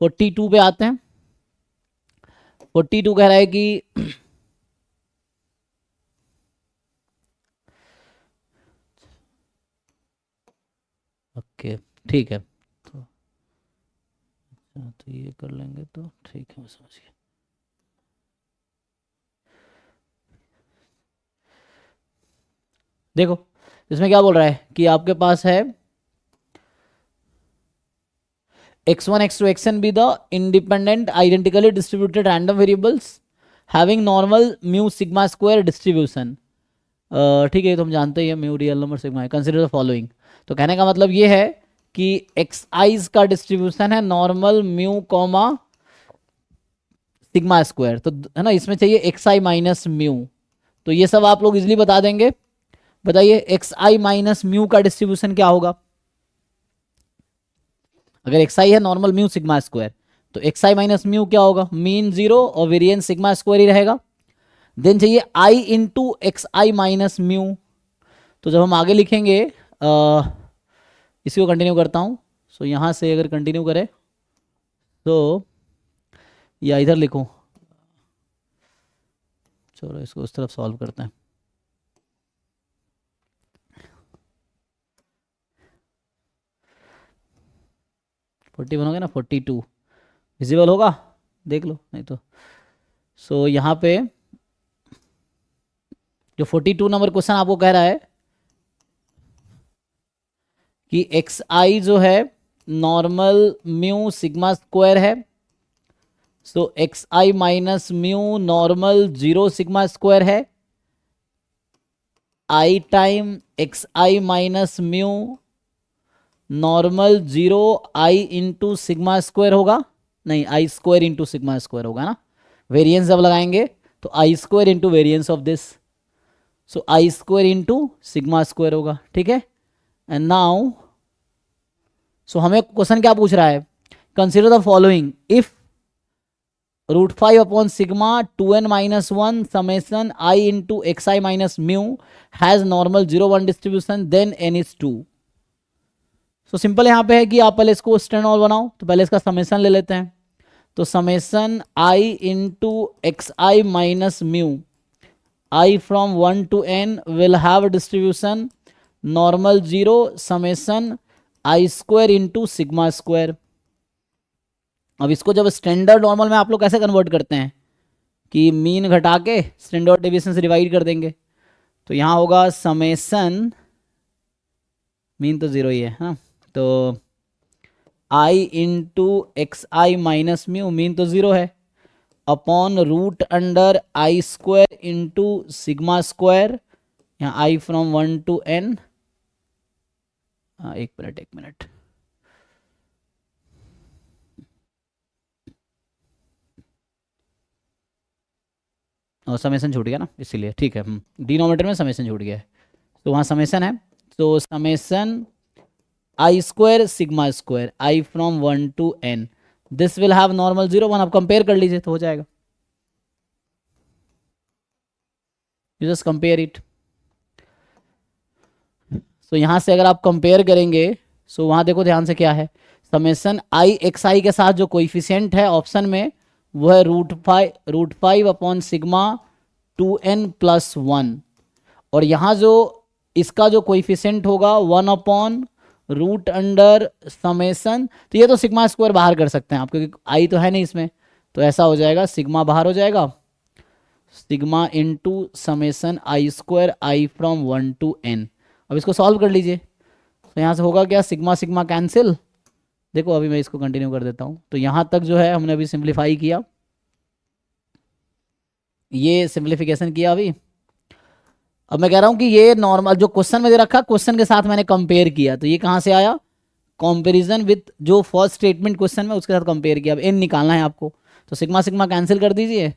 42 पे आते हैं। 42 कह रहा है कि ओके ठीक है, तो ये कर लेंगे तो ठीक है, मैं समझ गया। देखो इसमें क्या बोल रहा है कि आपके पास है x1 x2 xn be the independent identically distributed random variables having normal mu sigma square distribution। ठीक है, तो हम जानते ही हैं म्यू रियल नंबर सिग्मा है। कंसिडर द फॉलोइंग, तो कहने का मतलब ये है कि एक्स आईज का डिस्ट्रीब्यूशन है normal mu comma sigma square, तो है ना, इसमें चाहिए एक्स आई माइनस म्यू। तो ये सब आप लोग इजिली बता देंगे। बताइए एक्स आई माइनस म्यू का डिस्ट्रीब्यूशन क्या होगा। अगर एक्स आई है नॉर्मल म्यू सिग्मा स्क्वायर, तो एक्स आई माइनस म्यू क्या होगा, मीन जीरो और वेरिएंस सिग्मा स्क्वायर ही रहेगा। देन चाहिए आई इंटू एक्स आई माइनस म्यू। तो जब हम आगे लिखेंगे इसी को कंटिन्यू करता हूँ। सो यहाँ से अगर कंटिन्यू करें तो, या इधर लिखूँ, चलो इसको उस तरफ सॉल्व करते हैं। फोर्टी बनोगे ना, 42 विजिबल होगा, देख लो नहीं तो। सो यहाँ पे जो 42 नंबर क्वेश्चन आपको कह रहा है कि एक्स आई जो है नॉर्मल म्यू सिग्मा स्क्वायर है। सो एक्स आई minus mu normal zero sigma square है। I time X I minus mu normal zero I into sigma square होगा, नहीं I square into sigma square होगा ना। वेरिएंस जब लगाएंगे तो I square into variance of this, so I square into sigma square होगा, ठीक है। एंड नाउ सो हमें क्वेश्चन क्या पूछ रहा है, consider the following if root five upon sigma two n minus one summation i into x I minus mu has normal zero one distribution then n is two. So simple यहाँ पे है कि आप पहले इसको स्टैंडर्ड बनाओ, तो पहले इसका समेसन ले लेते हैं। तो summation i into x I minus mu i from one to n will have distribution normal zero summation i square into sigma square. अब इसको जब स्टैंडर्ड नॉर्मल में आप लोग कैसे कन्वर्ट करते हैं कि मीन घटा के स्टैंडर्ड डेविएशन से डिवाइड कर देंगे। तो यहाँ होगा समेसन, मीन तो जीरो ही है हाँ, तो आई इंटू एक्स आई माइनस म्यू, मीन तो जीरो है, अपॉन रूट अंडर आई स्क्वायर इंटू सिग्मा स्क्वायर, यहाँ आई फ्रॉम वन टू एन। एक मिनट एक मिनट, और समेसन छूट गया ना इसीलिए, ठीक है। डिनोमिनेटर में समेसन छूट गया है, तो वहाँ समेसन है। तो summation i square sigma square i from one to n, this will have normal zero one. आप कंपेयर कर लीजिए तो हो जाएगा, you just compare it. So यहाँ से अगर आप कंपेयर करेंगे, सो वहाँ देखो ध्यान से क्या है, समेसन आई एक्स आई के साथ जो कोइफिशिएंट है ऑप्शन में वो है root five upon sigma two n plus one, और यहाँ जो इसका जो कोइफिशिएंट होगा one upon root under summation, तो ये तो सिग्मा स्क्वायर बाहर कर सकते हैं आप क्योंकि आई तो है नहीं इसमें, तो ऐसा हो जाएगा सिग्मा बाहर हो जाएगा, sigma into summation i square i from one to n. अब इसको सॉल्व कर लीजिए, तो यहाँ से होगा क्या, सिग्मा सिग्मा कैंसिल। देखो अभी मैं इसको कंटिन्यू कर देता हूँ, तो यहाँ तक जो है हमने अभी सिंप्लीफाई किया, ये सिंप्लीफिकेशन किया अभी। अब मैं कह रहा हूँ कि ये नॉर्मल जो क्वेश्चन में दे रखा, क्वेश्चन के साथ मैंने कंपेयर किया, तो ये कहाँ से आया, कंपैरिजन विथ जो फर्स्ट स्टेटमेंट क्वेश्चन में उसके साथ कंपेयर किया। अब एन निकालना है आपको, तो सिग्मा सिग्मा कैंसिल कर दीजिए।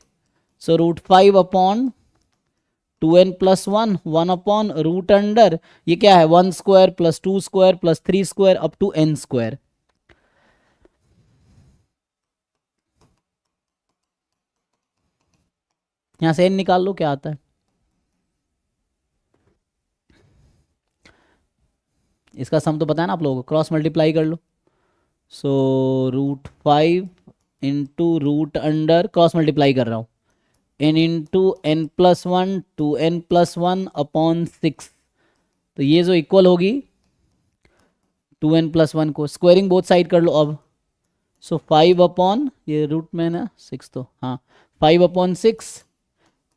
So root five upon two n plus one, one upon root under ये क्या है, one square plus two square plus three square up to n square. यहां से एन निकाल लो क्या आता है, इसका सम तो पता है ना आप लोगों को, क्रॉस मल्टीप्लाई कर लो, so √5 into root under cross multiply कर रहा हूँ n into n plus one to n plus one upon 6, तो ये जो इक्वल होगी 2n प्लस वन को स्क्वायरिंग बोथ साइड कर लो अब। सो 5 अपॉन ये रूट में है ना 6, तो हाँ 5 upon 6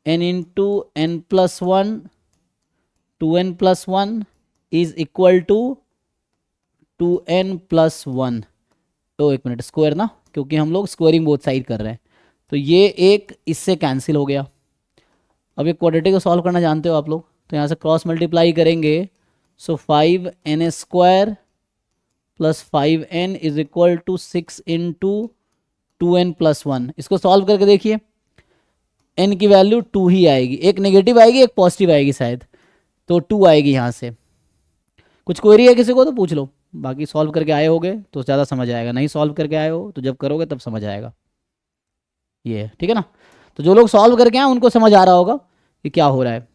n into n plus one 2n plus one is equal to 2n plus one. तो एक मिनट, स्क्वायर ना, क्योंकि हम लोग स्क्वायरिंग बोथ साइड कर रहे हैं, तो ये एक इससे कैंसिल हो गया। अब ये क्वाड्रेटिक को सॉल्व करना जानते हो आप लोग, तो यहाँ से क्रॉस मल्टीप्लाई करेंगे। So 5n square plus 5n is equal to 6 into 2n plus one. इसको सॉल्व करके देखिए, n की वैल्यू 2 ही आएगी, एक नेगेटिव आएगी एक पॉजिटिव आएगी शायद, तो 2 आएगी यहाँ से। कुछ क्वेरी है किसी को तो पूछ लो, बाकी सॉल्व करके आए होगे तो ज़्यादा समझ आएगा, नहीं सॉल्व करके आए हो तो जब करोगे तब समझ आएगा। ये ठीक है ना, तो जो लोग सॉल्व करके आए उनको समझ आ रहा होगा कि क्या हो रहा है,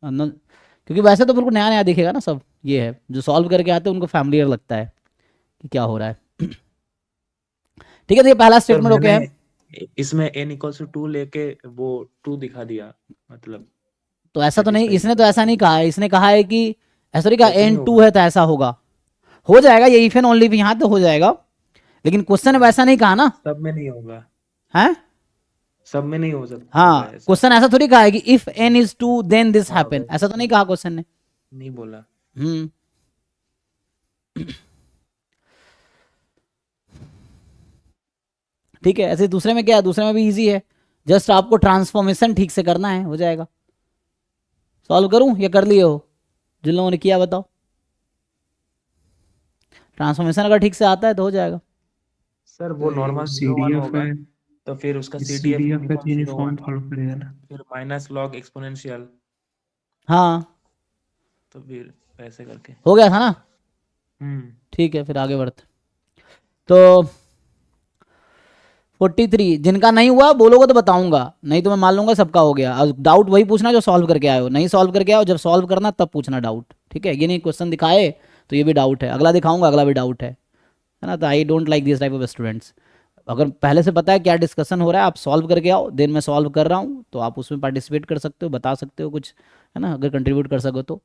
क्योंकि वैसे तो बिल्कुल नया नया दिखेगा ना सब। ये है जो सॉल्व करके आते हैं उनको फैमिलियर लगता है कि क्या हो रहा है। ठीक है, तो ये पहला स्टेटमेंट ओके है। इसमें n इक्वल्स टू 2 लेके वो 2 दिखा दिया, मतलब तो ऐसा तो नहीं, इसने तो ऐसा नहीं कहा है, इसने कहा है कि ऐसा नहीं कहा n2 है तो ऐसा होगा, हो जाएगा ये इफ एंड ओनली भी यहाँ तो हो जाएगा, लेकिन क्वेश्चन वैसा नहीं कहा ना। सब में नहीं होगा, है सब में नहीं हो सकता। हाँ, क्वेश्चन ऐसा थोड़ी कहा है कि if n is 2 then this हाँ, हैपन, ऐसा तो नहीं कहा क्वेश्चन ने, नहीं बोला। ठीक है। ऐसे दूसरे में क्या है, दूसरे में भी इजी है, जस्ट आपको ट्रांसफॉर्मेशन ठीक से करना है, हो जाएगा। सॉल्व करूं या कर लिए हो, जिन लोगों ने किया बताओ। ट्रांसफॉर्मेशन अगर ठीक से आता है तो हो जाएगा। सर वो नॉर्मल CDF है, तो फिर उसका CDF का CDF यूनिफॉर्म फॉलो करेगा ना। फिर माइनस लॉग एक्सपोनेंशियल, हाँ तो फिर ऐसे करके हो गया था ना। ठीक है, फिर आगे बढ़ते। तो 43 जिनका नहीं हुआ बोलोगे तो बताऊंगा, नहीं तो मैं मान लूंगा सबका हो गया। अब डाउट वही पूछना जो सॉल्व करके आए हो, नहीं सॉल्व करके आओ जब सॉल्व करना तब पूछना डाउट, ठीक है। ये नहीं क्वेश्चन दिखाए तो ये भी डाउट है, अगला दिखाऊंगा अगला भी डाउट है ना। तो I don't like this type of students. अगर पहले से पता है क्या डिस्कशन हो रहा है, आप सॉल्व करके आओ, देन मैं सॉल्व कर रहा हूँ, तो आप उसमें पार्टिसिपेट कर सकते हो, बता सकते हो कुछ, है ना, अगर कंट्रीब्यूट कर सको तो।